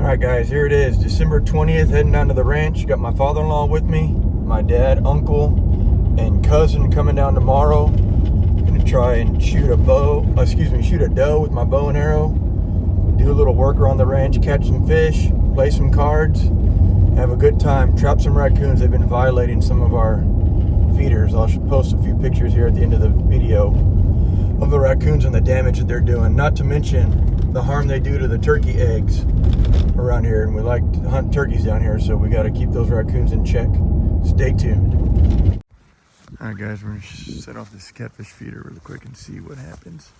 All right, guys, here it is, December 20th, heading down to the ranch. Got my father-in-law with me, my dad, uncle, and cousin coming down tomorrow. Gonna try and shoot a doe with my bow and arrow. Do a little work around the ranch, catch some fish, play some cards, have a good time, trap some raccoons. They've been violating some of our feeders. I'll post a few pictures here at the end of the video of the raccoons and the damage that they're doing. Not to mention the harm they do to the turkey eggs around here, and we like to hunt turkeys down here, so we got to keep those raccoons in check. Stay tuned. All right, guys, we're gonna set off this catfish feeder really quick and see what happens.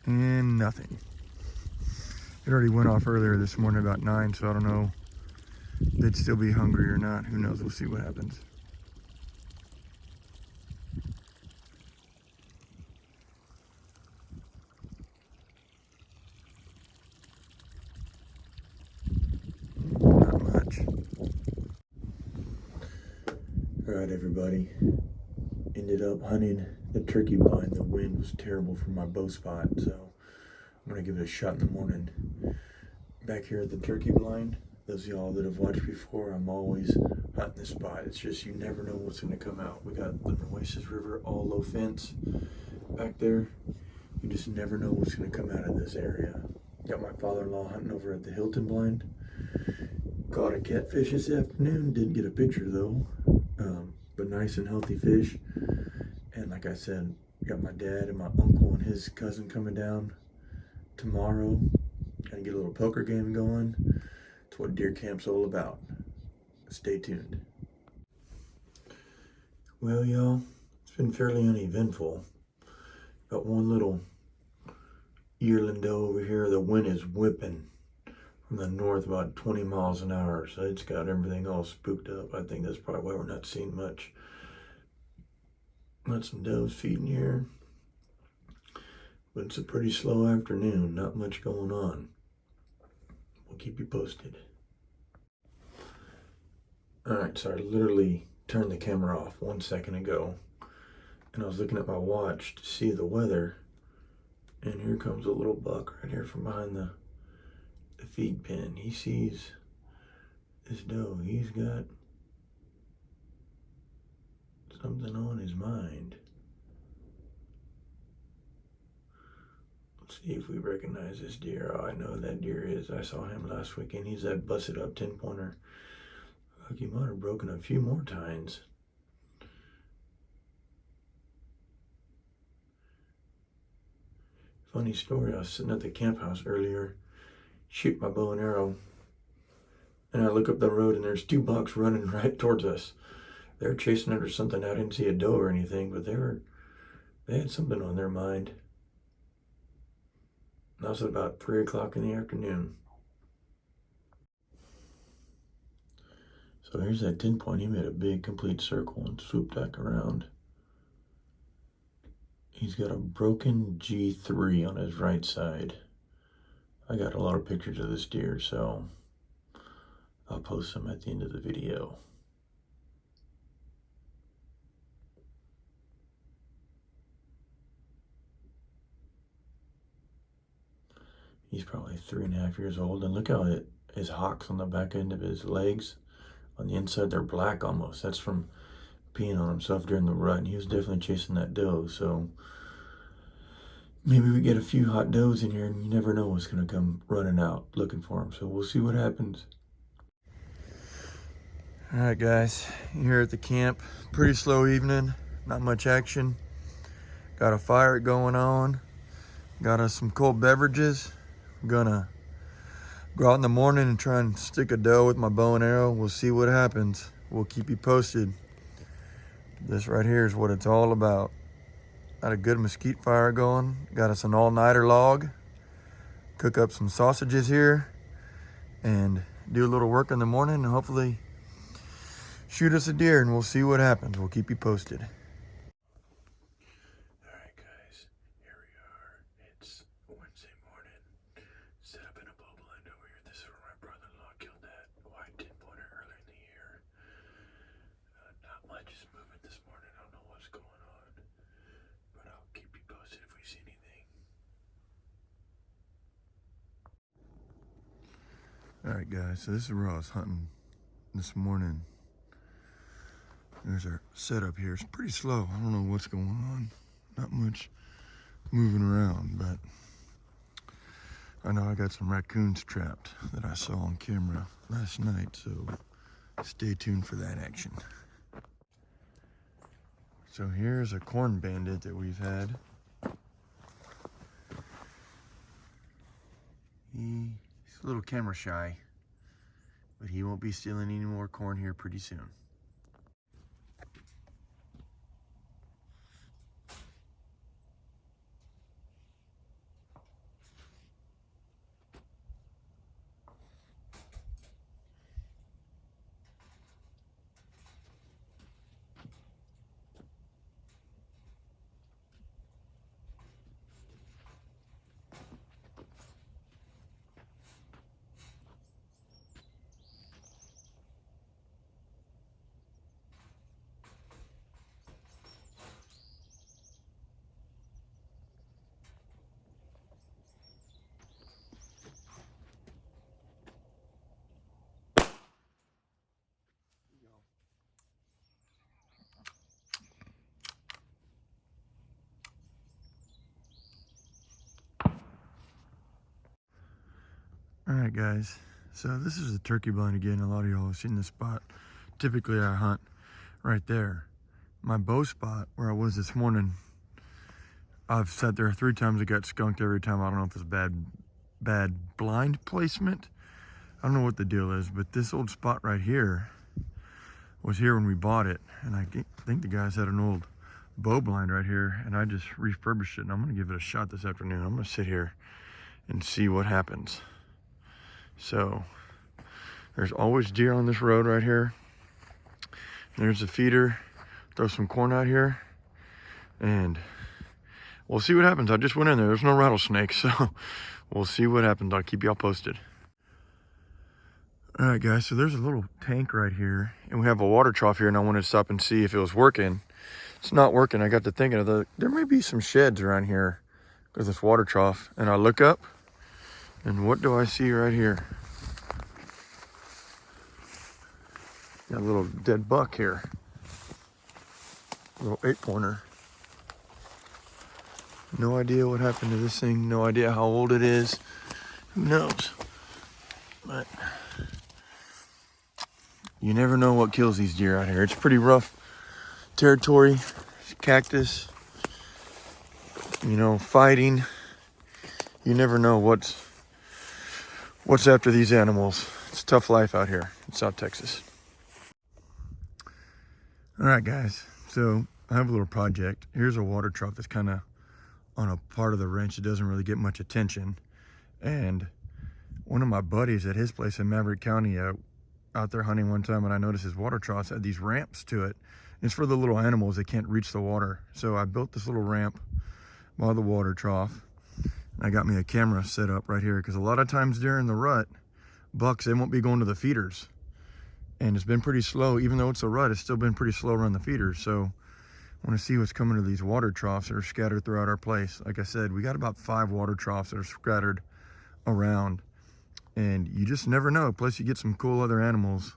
And nothing. It already went off earlier this morning about 9, so I don't know if they'd still be hungry or not. Who knows? We'll see what happens. Not much. All right, everybody. Ended up hunting the turkey blind. The wind was terrible from my bow spot, so I'm gonna give it a shot in the morning. Back here at the turkey blind, those of y'all that have watched before, I'm always hunting this spot. It's just, you never know what's gonna come out. We got the Nueces River, all low fence back there. You just never know what's gonna come out of this area. Got my father-in-law hunting over at the Hilton blind. Caught a catfish this afternoon. Didn't get a picture though, but nice and healthy fish. And like I said, got my dad and my uncle and his cousin coming down tomorrow. Gonna get a little poker game going. That's what deer camp's all about. Stay tuned. Well, y'all, it's been fairly uneventful. Got one little yearling doe over here. The wind is whipping from the north about 20 miles an hour, so it's got everything all spooked up. I think that's probably why we're not seeing much. Got some does feeding here, but it's a pretty slow afternoon. Not much going on. We'll keep you posted. All right, so I literally turned the camera off 1 second ago, and I was looking at my watch to see the weather, and here comes a little buck right here from behind the feed pen. He sees this doe. He's got something on his mind. Let's see if we recognize this deer. Oh, I know that deer is. I saw him last weekend. He's that busted up 10-pointer. Look, he might have broken a few more tines. Funny story, I was sitting at the camp house earlier, shoot my bow and arrow, and I look up the road and there's 2 bucks running right towards us. They're chasing under something. I didn't see a doe or anything, but they had something on their mind. That was at about 3 o'clock in the afternoon. So here's that 10-point. He made a big complete circle and swooped back around. He's got a broken G3 on his right side. I got a lot of pictures of this deer, so I'll post them at the end of the video. He's probably 3.5 years old, and look how his hocks on the back end of his legs, on the inside, they're black almost. That's from peeing on himself during the rut, and he was definitely chasing that doe. So maybe we get a few hot does in here, and you never know what's gonna come running out looking for him. So we'll see what happens. All right, guys, here at the camp, pretty slow evening, not much action. Got a fire going on, got us some cold beverages. I'm gonna go out in the morning and try and stick a doe with my bow and arrow. We'll see what happens. We'll keep you posted. This right here is what it's all about. Got a good mesquite fire going. Got us an all-nighter log. Cook up some sausages here and do a little work in the morning and hopefully shoot us a deer and we'll see what happens. We'll keep you posted. Alright guys, here we are. It's Wednesday morning. Set up in a bow blind over here. This is where my brother-in-law killed that white 10-pointer earlier in the year. Not much is moving this morning. I don't know what's going on. But I'll keep you posted if we see anything. Alright guys, so this is where I was hunting this morning. There's our setup here. It's pretty slow. I don't know what's going on. Not much moving around, but I know I got some raccoons trapped that I saw on camera last night, so stay tuned for that action. So here's a corn bandit that we've had. He's a little camera shy, but he won't be stealing any more corn here pretty soon. Alright guys, so this is the turkey blind again. A lot of y'all have seen this spot. Typically I hunt right there. My bow spot where I was this morning, I've sat there 3 times. It got skunked every time. I don't know if it's bad blind placement. I don't know what the deal is, but this old spot right here was here when we bought it. And I think the guys had an old bow blind right here, and I just refurbished it. And I'm gonna give it a shot this afternoon. I'm gonna sit here and see what happens. So there's always deer on this road right here. There's a feeder. Throw some corn out here and we'll see what happens. I just went in there. There's no rattlesnakes, so we'll see what happens. I'll keep y'all posted. All right, guys, so there's a little tank right here, and we have a water trough here, and I wanted to stop and see if it was working. It's not working. I got to thinking of there may be some sheds around here because this water trough, and I look up, and what do I see right here? Got a little dead buck here. A little 8-pointer. No idea what happened to this thing. No idea how old it is. Who knows? But you never know what kills these deer out here. It's pretty rough territory. It's cactus, you know, fighting. You never know what's after these animals. It's a tough life out here in South Texas. All right, guys. So I have a little project. Here's a water trough that's kind of on a part of the ranch that doesn't really get much attention. And one of my buddies at his place in Maverick County, out there hunting one time, and I noticed his water troughs had these ramps to it. It's for the little animals that can't reach the water. So I built this little ramp by the water trough. I got me a camera set up right here because a lot of times during the rut, bucks, they won't be going to the feeders. And it's been pretty slow. Even though it's a rut, it's still been pretty slow around the feeders. So I want to see what's coming to these water troughs that are scattered throughout our place. Like I said, we got about 5 water troughs that are scattered around. And you just never know. Plus you get some cool other animals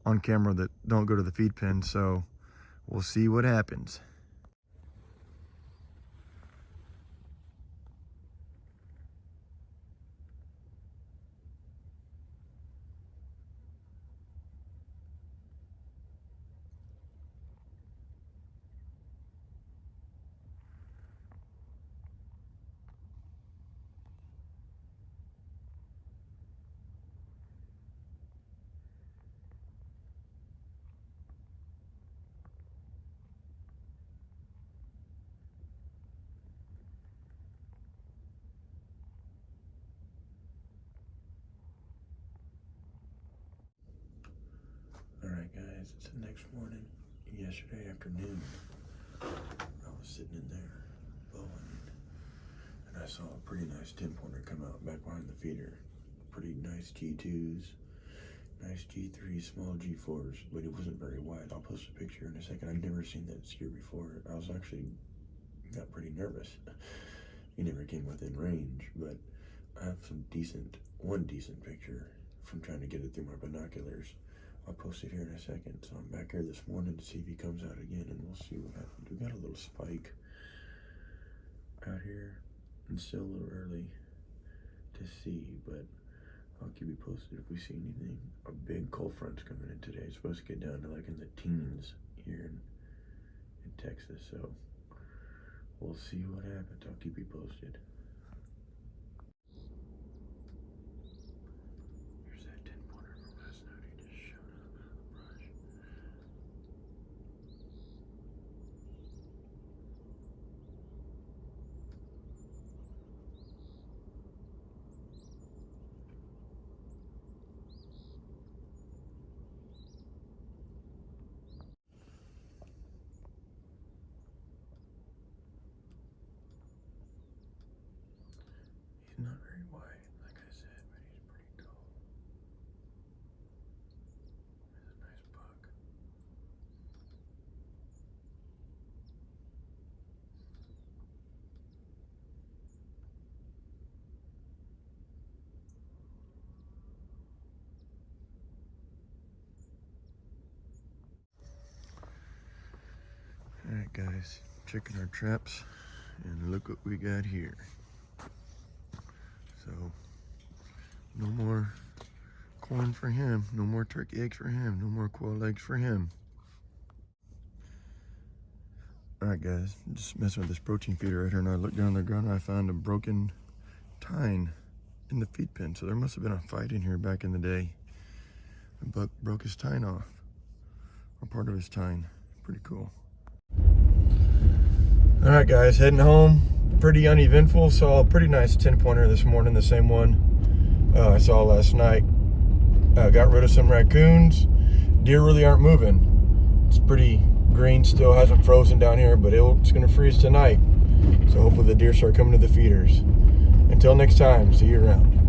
on camera that don't go to the feed pen. So we'll see what happens. It's the next morning. Yesterday afternoon, I was sitting in there blowing, and I saw a pretty nice 10-pointer come out back behind the feeder. Pretty nice G2s, nice G3s, small G4s, but it wasn't very wide. I'll post a picture in a second. I'd never seen that steer before. I was actually got pretty nervous. He never came within range, but I have one decent picture from trying to get it through my binoculars. I'll post it here in a second. So I'm back here this morning to see if he comes out again, and we'll see what happens. We got a little spike out here, and still a little early to see, but I'll keep you posted if we see anything. A big cold front's coming in today. It's supposed to get down to like in the teens here in Texas, so we'll see what happens. I'll keep you posted. There's that 10-pointer from last night. He just showed up out of the brush. He's not very wide, like I said, but he's pretty tall. He's a nice buck. Alright guys, checking our traps, and look what we got here. So, no more corn for him, no more turkey eggs for him, no more quail eggs for him. Alright guys, just messing with this protein feeder right here, and I looked down the ground and I found a broken tine in the feed pen. So there must have been a fight in here back in the day. The buck broke his tine off, or part of his tine. Pretty cool. Alright guys, heading home. Pretty uneventful. Saw a pretty nice 10-pointer this morning, the same one I saw last night. Got rid of some raccoons. Deer really aren't moving. It's pretty green still, hasn't frozen down here, but it's gonna freeze tonight. So hopefully the deer start coming to the feeders. Until next time, see you around.